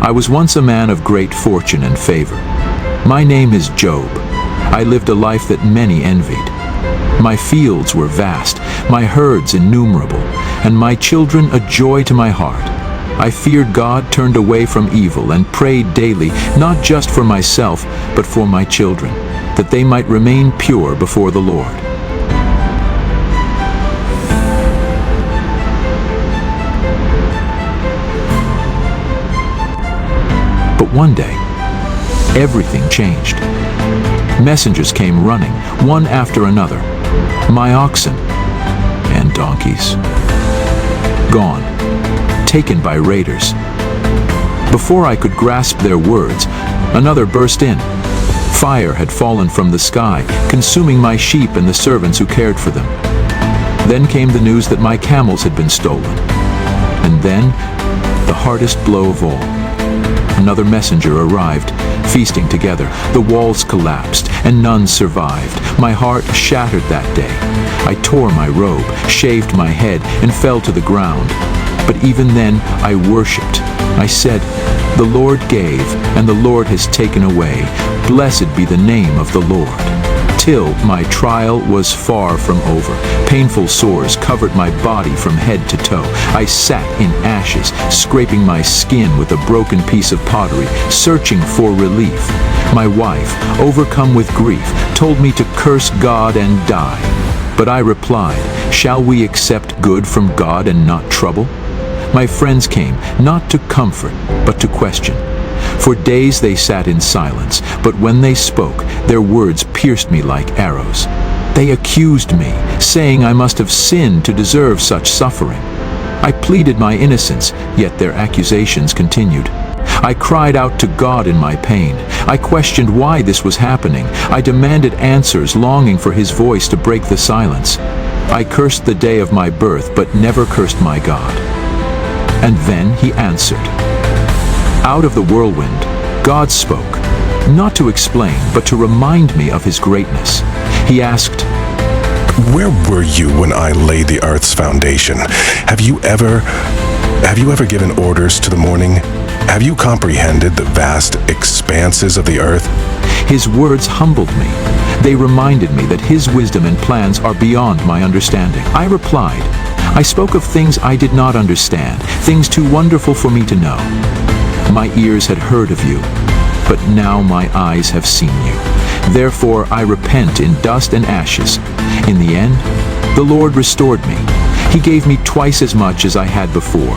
I was once a man of great fortune and favor. My name is Job. I lived a life that many envied. My fields were vast, my herds innumerable, and my children a joy to my heart. I feared God, turned away from evil, and prayed daily, not just for myself, but for my children, that they might remain pure before the Lord. But one day, everything changed. Messengers came running, one after another. My oxen and donkeys, gone, taken by raiders. Before I could grasp their words, another burst in. Fire had fallen from the sky, consuming my sheep and the servants who cared for them. Then came the news that my camels had been stolen. And then, the hardest blow of all. Another messenger arrived, feasting together. The walls collapsed, and none survived. My heart shattered that day. I tore my robe, shaved my head, and fell to the ground. But even then, I worshipped. I said, "The Lord gave, and the Lord has taken away. Blessed be the name of the Lord." Till my trial was far from over. Painful sores covered my body from head to toe. I sat in ashes, scraping my skin with a broken piece of pottery, searching for relief. My wife, overcome with grief, told me to curse God and die. But I replied, "Shall we accept good from God and not trouble?" My friends came, not to comfort, but to question. For days they sat in silence, but when they spoke, their words pierced me like arrows. They accused me, saying I must have sinned to deserve such suffering. I pleaded my innocence, yet their accusations continued. I cried out to God in my pain. I questioned why this was happening. I demanded answers, longing for His voice to break the silence. I cursed the day of my birth, but never cursed my God. And then He answered. Out of the whirlwind, God spoke, not to explain, but to remind me of His greatness. He asked, "Where were you when I laid the earth's foundation? Have you ever given orders to the morning? Have you comprehended the vast expanses of the earth?" His words humbled me. They reminded me that His wisdom and plans are beyond my understanding. I replied, "I spoke of things I did not understand, things too wonderful for me to know. My ears had heard of you, but now my eyes have seen you. Therefore I repent in dust and ashes." In the end, the Lord restored me. He gave me twice as much as I had before.